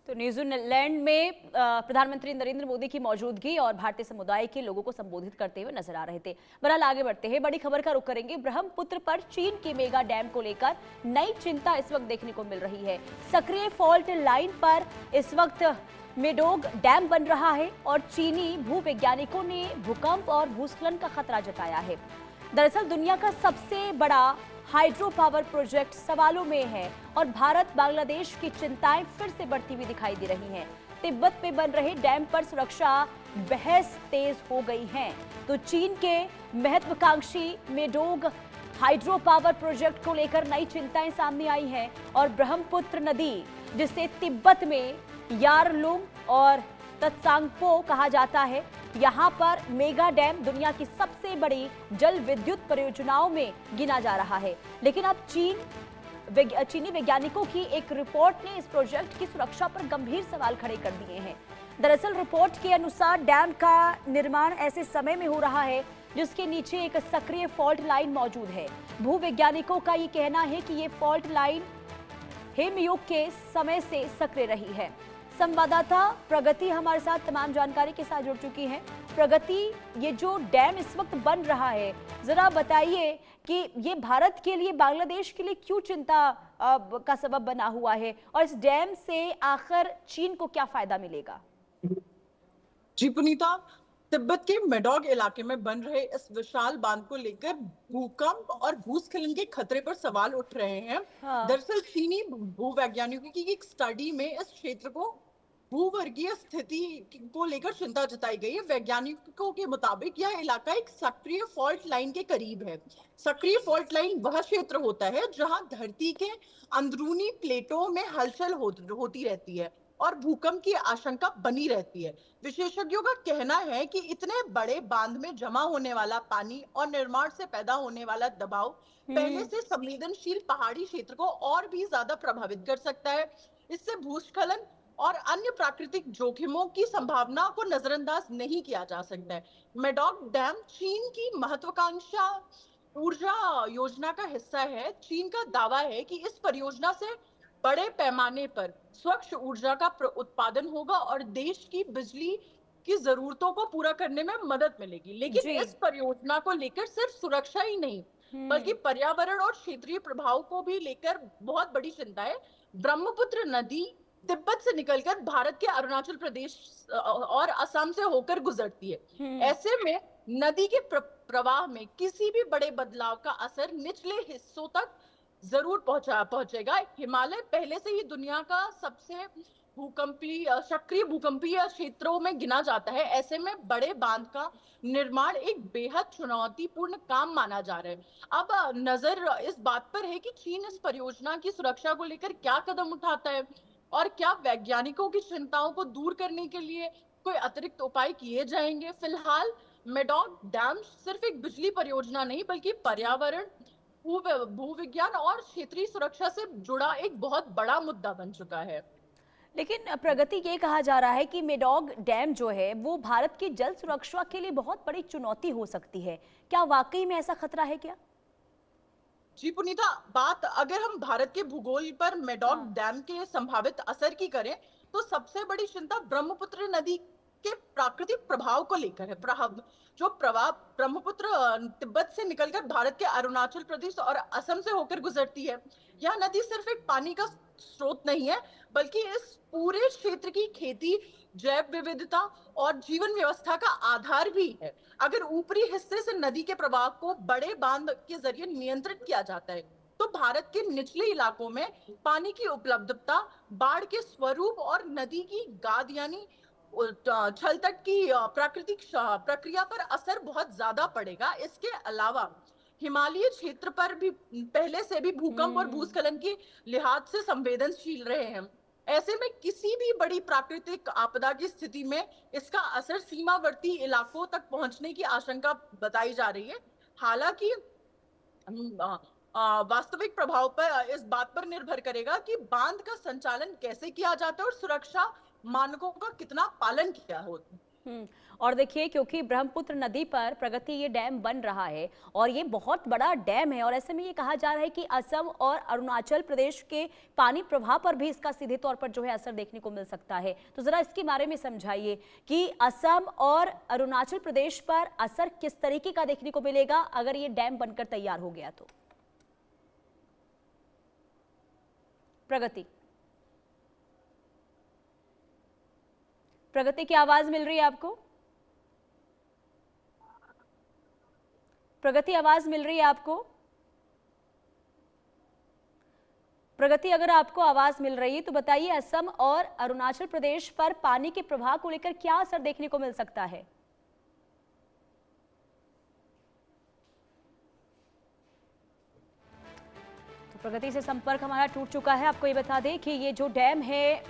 तो न्यूजीलैंड में प्रधानमंत्री नरेंद्र मोदी की मौजूदगी और भारतीय समुदाय के लोगों को संबोधित करते हुए नजर आ रहे थे। बहरहाल आगे बढ़ते हैं, बड़ी खबर का रुख करेंगे। ब्रह्मपुत्र पर चीन के मेगा डैम को लेकर नई चिंता इस वक्त देखने को मिल रही है। सक्रिय फॉल्ट लाइन पर इस वक्त मेडोग डैम बन रहा है और चीनी भूवैज्ञानिकों ने भूकंप और भूस्खलन का खतरा जताया है। दरअसल दुनिया का सबसे बड़ा हाइड्रो पावर प्रोजेक्ट सवालों में है और भारत बांग्लादेश की चिंताएं फिर से बढ़ती हुई दिखाई दे रही हैं। तिब्बत में बन रहे डैम पर सुरक्षा बहस तेज हो गई है। तो चीन के महत्वाकांक्षी मेडोग हाइड्रो पावर प्रोजेक्ट को लेकर नई चिंताएं सामने आई हैं और ब्रह्मपुत्र नदी, जिसे तिब्बत में यारलुंग और तत्सांगपो कहा जाता है, यहाँ पर मेगा डैम दुनिया की सबसे बड़ी जल विद्युत परियोजनाओं में गिना जा रहा है। लेकिन अब चीनी वैज्ञानिकों की एक रिपोर्ट ने इस प्रोजेक्ट की सुरक्षा पर गंभीर सवाल खड़े कर दिए हैं। दरअसल रिपोर्ट के अनुसार डैम का निर्माण ऐसे समय में हो रहा है जिसके नीचे एक सक्रिय फॉल्ट लाइन मौजूद है। भूवैज्ञानिकों का ये कहना है कि ये फॉल्ट लाइन हिमयुग के समय से सक्रिय रही है। संवाददाता प्रगति हमारे साथ तमाम जानकारी के साथ जुड़ चुकी है। प्रगति, ये जो डैम इस वक्त बन रहा है, जरा बताइए कि ये भारत के लिए, बांग्लादेश के लिए क्यों चिंता का सबब बना हुआ है और इस डैम से आखिर चीन को क्या फायदा मिलेगा? जी पुनीता, तिब्बत के मेडोग इलाके में बन रहे इस विशाल बांध को लेकर भूकंप और भूस्खलन के खतरे पर सवाल उठ रहे हैं। हाँ। दरअसल चीनी भूवैज्ञानिकों की एक स्टडी में इस क्षेत्र को भूवर्गीय स्थिति को लेकर चिंता जताई गई है। वैज्ञानिकों के मुताबिक यह इलाका एक सक्रिय फॉल्ट लाइन के करीब है। सक्रिय फॉल्ट लाइन वह क्षेत्र होता है जहां धरती के अंदरूनी प्लेटों में हलचल होती रहती है और भूकंप की आशंका बनी रहती है। विशेषज्ञों का कहना है कि इतने बड़े बांध में जमा होने वाला पानी और निर्माण से पैदा होने वाला दबाव पहले से संवेदनशील पहाड़ी क्षेत्र को और भी ज्यादा प्रभावित कर सकता है। इससे भूस्खलन और अन्य प्राकृतिक जोखिमों की संभावना को नजरअंदाज नहीं किया जा सकता है। मेडोग डैम चीन की महत्वाकांक्षा ऊर्जा योजना का हिस्सा है। चीन का दावा है कि इस परियोजना से बड़े पैमाने पर स्वच्छ ऊर्जा का उत्पादन होगा और देश की बिजली की जरूरतों को पूरा करने में मदद मिलेगी। लेकिन जी। इस परियोजना को लेकर सिर्फ सुरक्षा ही नहीं, बल्कि पर्यावरण और क्षेत्रीय प्रभाव को भी लेकर बहुत बड़ी चिंता है। ब्रह्मपुत्र नदी तिब्बत से निकलकर भारत के अरुणाचल प्रदेश और असम से होकर गुजरती है। ऐसे में नदी के प्रवाह में किसी भी बड़े बदलाव का असर निचले हिस्सों तक जरूर पहुंचेगा। हिमालय पहले से ही दुनिया का सबसे सक्रिय भूकंपीय क्षेत्रों में गिना जाता है। ऐसे में बड़े बांध का निर्माण एक बेहद चुनौतीपूर्ण काम माना जा रहा है। अब नजर इस बात पर है कि चीन इस परियोजना की सुरक्षा को लेकर क्या कदम उठाता है और क्या वैज्ञानिकों की चिंताओं को दूर करने के लिए कोई अतिरिक्त उपाय किए जाएंगे। फिलहाल मेडोग डैम सिर्फ एक बिजली परियोजना नहीं, बल्कि पर्यावरण, भूविज्ञान और क्षेत्रीय सुरक्षा से जुड़ा एक बहुत बड़ा मुद्दा बन चुका है। लेकिन प्रगति, ये कहा जा रहा है कि मेडोग डैम जो है वो भारत की जल सुरक्षा के लिए बहुत बड़ी चुनौती हो सकती है। क्या वाकई में ऐसा खतरा है क्या? जी पुनीता, बात अगर हम भारत के भूगोल पर मेडोग डैम के संभावित असर की करें तो सबसे बड़ी चिंता ब्रह्मपुत्र नदी के प्राकृतिक प्रभाव को लेकर है। जो प्रवाह ब्रह्मपुत्र तिब्बत से निकलकर भारत के अरुणाचल प्रदेश और असम से होकर गुजरती है। यह नदी सिर्फ एक पानी का स्रोत नहीं है, बल्कि इस पूरे क्षेत्र की खेती, जैव विविधता और जीवन व्यवस्था का आधार भी है। अगर ऊपरी हिस्से से नदी के प्रवाह को बड़े बांध के जरिए नियंत्रित किया जाता है तो भारत के निचले इलाकों में पानी की उपलब्धता, बाढ़ के स्वरूप और नदी की गाद यानी छल तट की प्राकृतिक प्रक्रिया पर असर बहुत ज्यादा पड़ेगा। इसके अलावा हिमालय क्षेत्र पर भी पहले से भी भूकंप और भूस्खलन के लिहाज से संवेदनशील रहे हैं। ऐसे में किसी भी बड़ी प्राकृतिक आपदा की स्थिति में इसका असर सीमावर्ती इलाकों तक पहुंचने की आशंका बताई जा रही है। हालांकि वास्तविक प्रभाव पर इस बात पर निर्भर करेगा कि बांध का संचालन कैसे किया जाता है और सुरक्षा मानकों का कितना पालन किया हो। और देखिए, क्योंकि ब्रह्मपुत्र नदी पर प्रगति ये डैम बन रहा है और ये बहुत बड़ा डैम है, और ऐसे में ये कहा जा रहा है कि असम और अरुणाचल प्रदेश के पानी प्रवाह पर भी इसका सीधे तौर पर जो है असर देखने को मिल सकता है। तो जरा इसके बारे में समझाइए कि असम और अरुणाचल प्रदेश पर असर किस तरीके का देखने को मिलेगा अगर ये डैम बनकर तैयार हो गया तो। प्रगति की आवाज मिल रही है आपको? प्रगति, आवाज मिल रही है आपको? प्रगति, अगर आपको आवाज मिल रही है तो बताइए, असम और अरुणाचल प्रदेश पर पानी के प्रवाह को लेकर क्या असर देखने को मिल सकता है? तो प्रगति से संपर्क हमारा टूट चुका है। आपको ये बता दें कि ये जो डैम है